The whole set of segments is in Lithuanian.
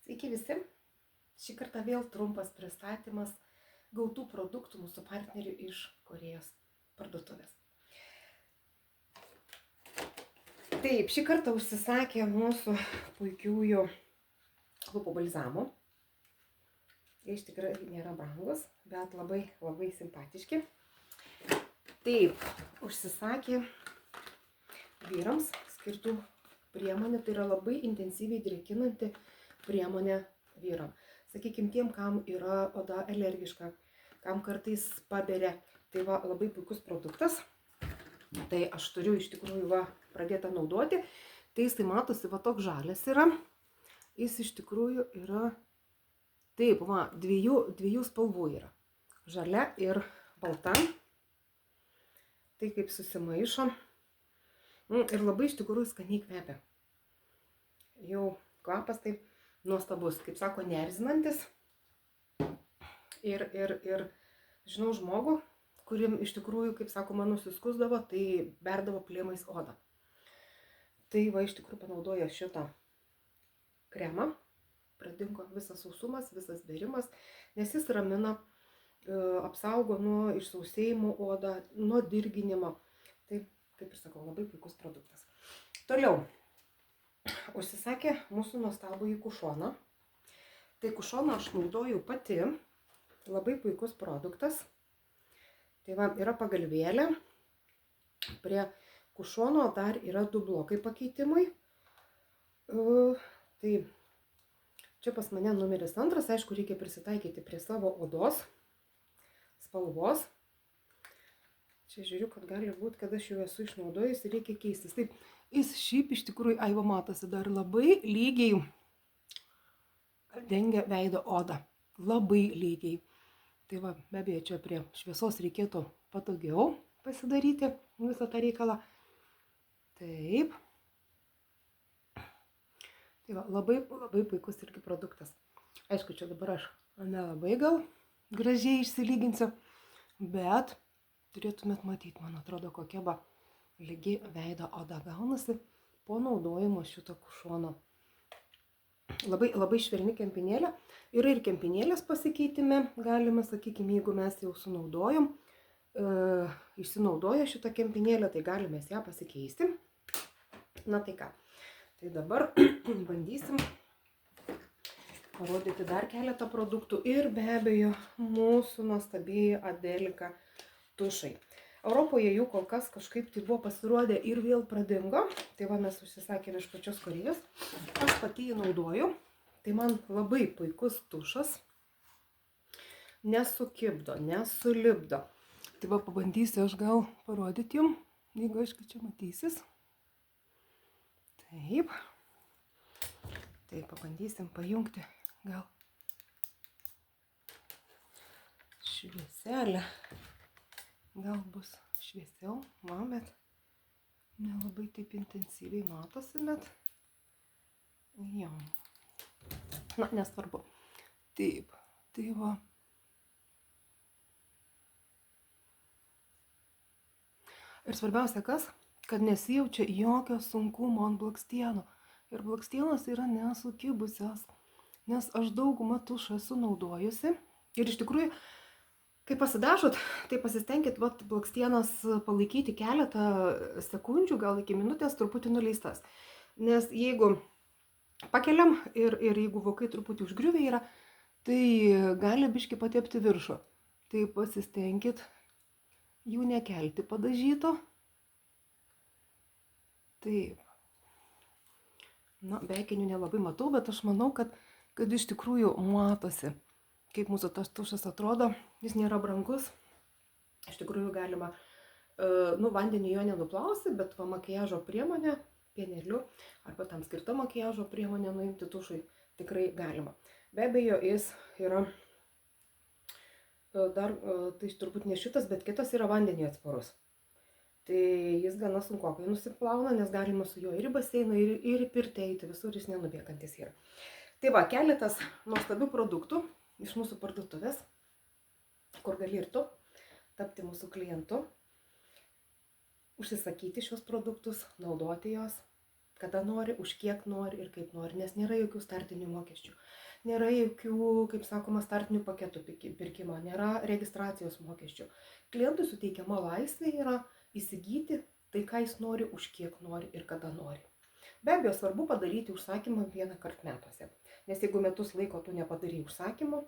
Sveiki visi. Šį kartą vėl trumpas pristatymas gautų produktų mūsų partnerių iš Korėjos parduotuvės. Taip, šį kartą užsisakė mūsų puikiųjų lūpų balzamų. Jie iš tikrųjų nėra brangus, bet labai simpatiški. Taip, užsisakė vyrams skirtų priemonių. Tai yra labai intensyviai drėkinanti priemonė vyram. Sakykime, tiem, kam yra oda alergiška, kam kartais paberia. Tai va, labai puikus produktas. Tai aš turiu iš tikrųjų pradėtą naudoti. Tai jis matosi, toks žalias yra. Jis iš tikrųjų yra, taip, dviejų spalvų yra. Žalia ir balta. Tai kaip susimaišo. Ir labai iš tikrųjų skaniai kvepia. Jau kvapas taip nuostabus, kaip sako, neerzinantis. Ir žinau žmogų, kurim iš tikrųjų, kaip sakoma, nusiskusdavo, tai berdavo plėmais odą. Tai va, iš tikrųjų panaudoja šitą kremą. Pradingo visas sausumas, visas bėrimas, nes jis ramina, apsaugo nuo išsausėjimo odą, nuo dirginimo. Tai, kaip ir sakau, labai puikus produktas. Toliau. Užsisakė mūsų nuostabųjį kušoną. Tai kušoną aš naudoju pati. Labai puikus produktas. Tai va, yra pagalvėlė. Prie kušono dar yra 2 blokai pakeitimui. Tai čia pas mane numeris 2. Aišku, reikia prisitaikyti prie savo odos spalvos. Čia žiūriu, kad gali būti, kad aš jau esu išnaudojus ir reikia keistis. Taip, jis šiaip iš tikrųjų, aivo matosi, dar labai lygiai dengia veido odą. Labai lygiai. Tai va, be abejo, čia prie šviesos reikėtų patogiau pasidaryti visą tą reikalą. Taip. Tai va, labai puikus irgi produktas. Aišku, čia dabar aš nelabai gal gražiai išsilyginsiu, bet turėtumėt matyti, man atrodo, kokia lygi veido oda gaunasi po naudojimo šito kušono. Labai švelni kempinėlė. Yra ir kempinėlės pasikeitime, galime, sakykime, jeigu mes jau sunaudojom, išsinaudoja šitą kempinėlę, tai galime ją pasikeisti. Na tai ką, tai dabar bandysim parodyti dar keletą produktų ir be abejo mūsų nuostabieji Adelika tušai. Europoje jų kol kas kažkaip tai buvo pasirodę ir vėl pradingo. Tai va, mes užsisakėme iš pačios Korėjos. Aš pati jį naudoju. Tai man labai puikus tušas. Nesukibdo, nesulipdo. Tai va, pabandysiu aš gal parodyti jums, jeigu aišku čia matysis. Taip. Tai pabandysim pajungti gal švieselę. Gal bus šviesiau, bet nelabai taip intensyviai matosi, bet jau. Na, nesvarbu. Taip, tai va. Ir svarbiausia kas, kad nesijaučia jokio sunkumo ant blakstienų. Ir blakstienos yra nesukibusios, nes aš daugumą tušą esu naudojusi. Ir iš tikrųjų, kai pasidažot, tai pasistengit blakstienas palaikyti keletą sekundžių, gal iki minutės truputį nuleistas. Nes jeigu pakeliam ir jeigu vokai truputį užgriuvę yra, tai gali biškį patepti viršų. Tai pasistengit jų nekelti padažyto. Taip. Na, beikinių nelabai matau, bet aš manau, kad iš tikrųjų matosi, kaip mūsų tas tušas atrodo. Jis nėra brangus. Iš tikrųjų galima, vandenį jo nenuplausi, bet makiažo priemonę, pieneliu, arba tam skirta makiažo priemonę nuimti tušui tikrai galima. Be abejo, jis yra dar, tai turbūt ne šitas, bet kitas yra vandeniui atsparus. Tai jis gana sunkokai nusiplauna, nes galima su juo ir į baseiną, ir į pirtį eiti, visur jis nenubėgantis yra. Tai va, keletas nuostabių produktų iš mūsų parduotuvės, kur gali ir tu tapti mūsų klientu, užsisakyti šios produktus, naudoti jos kada nori, už kiek nori ir kaip nori, nes nėra jokių startinių mokesčių, nėra jokių, kaip sakoma, startinių paketų pirkimo, nėra registracijos mokesčių. Klientui suteikiama laisvė yra įsigyti tai, ką jis nori, už kiek nori ir kada nori. Be abejo, svarbu padaryti užsakymą vieną kartą metuose, nes jeigu metus laiko tu nepadarai užsakymų,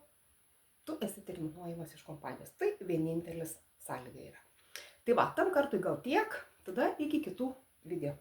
tu esi terminuojamas iš kompanijos. Tai vienintelis sąlyga yra. Tai va, tam kartui gal tiek, tada iki kitų video.